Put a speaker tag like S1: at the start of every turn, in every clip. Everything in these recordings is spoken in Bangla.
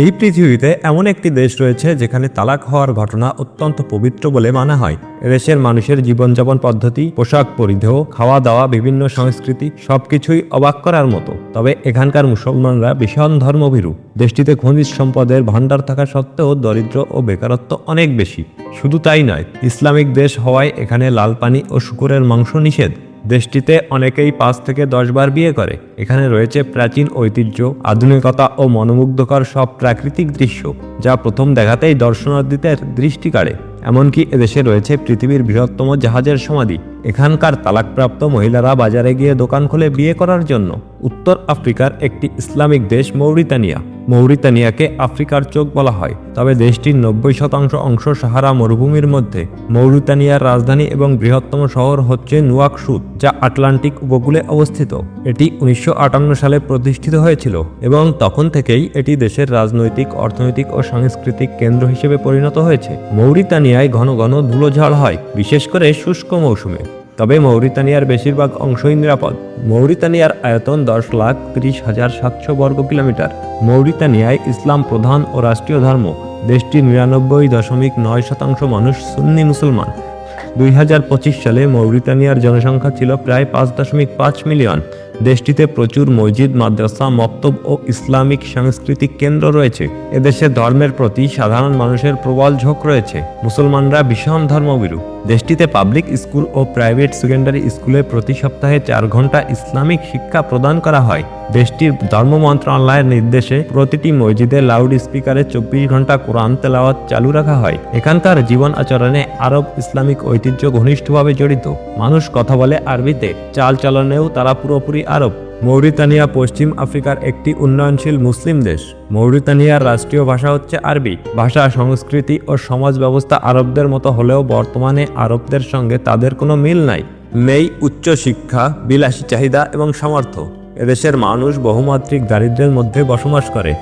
S1: এই পৃথিবীতে এমন একটি দেশ রয়েছে যেখানে তালাক হওয়ার ঘটনা অত্যন্ত পবিত্র বলে মানা হয়। এদেশের মানুষের জীবনযাপন পদ্ধতি, পোশাক পরিধেয়, খাওয়া দাওয়া, বিভিন্ন সংস্কৃতি সবকিছুই অবাক করার মতো। তবে এখানকার মুসলমানরা ভীষণ ধর্মভীরু। দেশটিতে খনিজ সম্পদের ভাণ্ডার থাকা সত্ত্বেও দরিদ্র ও বেকারত্ব অনেক বেশি। শুধু তাই নয়, ইসলামিক দেশ হওয়ায় এখানে লাল পানি ও শূকরের মাংস নিষেধ। দেশটিতে অনেকেই 5 থেকে 10 বার বিয়ে করে। এখানে রয়েছে প্রাচীন ঐতিহ্য, আধুনিকতা ও মনোমুগ্ধকর সব প্রাকৃতিক দৃশ্য, যা প্রথম দেখাতেই দর্শনার্থীদের দৃষ্টি কাড়ে। এমনকি এদেশে রয়েছে পৃথিবীর বৃহত্তম জাহাজের সমাধি। এখানকার তালাকপ্রাপ্ত মহিলারা বাজারে গিয়ে দোকান খুলে বিয়ে করার জন্য। উত্তর আফ্রিকার একটি ইসলামিক দেশ মৌরিতানিয়া। মৌরিতানিয়াকে আফ্রিকার চোখ বলা হয়, তবে দেশটির 90% অংশ সাহারা মরুভূমির মধ্যে। মৌরিতানিয়ার রাজধানী এবং বৃহত্তম শহর হচ্ছে নুয়াকসুত, যা আটলান্টিক উপকূলে অবস্থিত। এটি 1958 সালে প্রতিষ্ঠিত হয়েছিল এবং তখন থেকেই এটি দেশের রাজনৈতিক, অর্থনৈতিক ও সাংস্কৃতিক কেন্দ্র হিসেবে পরিণত হয়েছে। মৌরিতানিয়ায় ঘন ঘন ধুলোঝড় হয়, বিশেষ করে শুষ্ক মৌসুমে। তবে মৌরিতানিয়ার বেশিরভাগ অংশই নিরাপদ। মৌরিতানিয়ার আয়তন 10,30,700 বর্গ কিলোমিটার। মৌরিতানিয়ায় ইসলাম প্রধান ও রাষ্ট্রীয় ধর্ম। দেশটির 99.9% মানুষ সুন্নি মুসলমান। 2025 সালে মৌরিতানিয়ার জনসংখ্যা ছিল প্রায় 5.5 মিলিয়ন। দেশটিতে প্রচুর মসজিদ, মাদ্রাসা, মক্তব ও ইসলামিক সাংস্কৃতিক কেন্দ্র রয়েছে। এদেশে ধর্মের প্রতি সাধারণ মানুষের প্রবল ঝোঁক রয়েছে। মুসলমানরা ভীষণ ধর্মভীরু। দেশটিতে পাবলিক স্কুল ও প্রাইভেট সেকেন্ডারি স্কুলে প্রতি সপ্তাহে 4 ঘন্টা ইসলামিক শিক্ষা প্রদান করা হয়। দেশটির ধর্ম মন্ত্রণালয়ের নির্দেশে প্রতিটি মসজিদে লাউড স্পিকারে 24 ঘন্টা কোরআন তেলাওয়াত চালু রাখা হয়। এখানকার জীবন আচরণে আরব ইসলামিক ঐতিহ্য ঘনিষ্ঠভাবে জড়িত। মানুষ কথা বলে আরবিতে, চাল চলনেও তারা পুরোপুরি আরব। মৌরিতানিয়া পশ্চিম আফ্রিকার একটি উন্নয়নশীল মুসলিম দেশ। মৌরিতানিয়ার রাষ্ট্রীয় ভাষা হচ্ছে আরবি। ভাষা, সংস্কৃতি ও সমাজ ব্যবস্থা আরবদের মতো হলেও বর্তমানে আরবদের সঙ্গে তাদের কোনো মিল নাই। নেই উচ্চ শিক্ষা, বিলাসী চাহিদা এবং সামর্থ্য। এদেশের মানুষ বহুমাত্রিক দারিদ্র্যের মধ্যে বসবাস করে।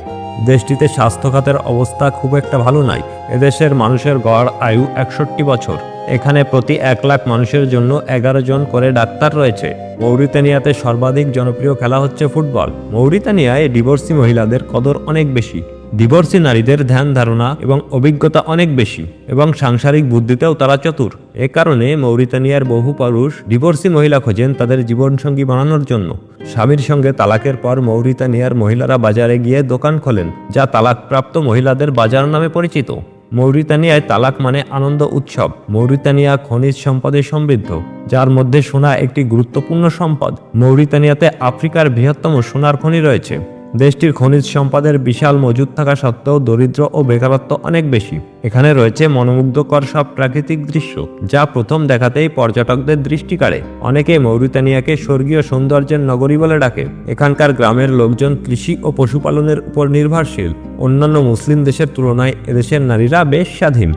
S1: দেশটিতে স্বাস্থ্য খাতের অবস্থা খুব একটা ভালো নয়। এদেশের মানুষের গড় আয়ু 61 বছর। এখানে প্রতি 1 লাখ মানুষের জন্য 11 জন করে ডাক্তার রয়েছে। মৌরিতানিয়াতে সর্বাধিক জনপ্রিয় খেলা হচ্ছে ফুটবল। মৌরিতানিয়ায় ডিভোর্সি মহিলাদের কদর অনেক বেশি। ডিভোর্সি নারীদের ধ্যান ধারণা এবং অভিজ্ঞতা অনেক বেশি এবং সাংসারিক বুদ্ধিতেও তারা চতুর। এ কারণে মৌরিতানিয়ার বহু পুরুষ ডিভোর্সি মহিলা খোঁজেন তাদের জীবনসঙ্গী বানানোর জন্য। স্বামীর সঙ্গে তালাকের পর মৌরিতানিয়ার মহিলারা বাজারে গিয়ে দোকান খোলেন, যা তালাকপ্রাপ্ত মহিলাদের বাজার নামে পরিচিত। মৌরিতানিয়ায় তালাক মানে আনন্দ উৎসব। মৌরিতানিয়া খনিজ সম্পদে সমৃদ্ধ, যার মধ্যে সোনা একটি গুরুত্বপূর্ণ সম্পদ। মৌরিতানিয়াতে আফ্রিকার বৃহত্তম সোনার খনি রয়েছে। দেশটির খনিজ সম্পদের বিশাল মজুদ থাকা সত্ত্বেও দরিদ্র ও বেকারত্ব অনেক বেশি। এখানে রয়েছে মনোমুগ্ধকর সব প্রাকৃতিক দৃশ্য, যা প্রথম দেখাতেই পর্যটকদের দৃষ্টি কাড়ে। অনেকে মৌরিতানিয়াকে স্বর্গীয় সৌন্দর্যের নগরী বলে ডাকে। এখানকার গ্রামের লোকজন কৃষি ও পশুপালনের উপর নির্ভরশীল। অন্যান্য মুসলিম দেশের তুলনায় এদেশের নারীরা বেশ স্বাধীন।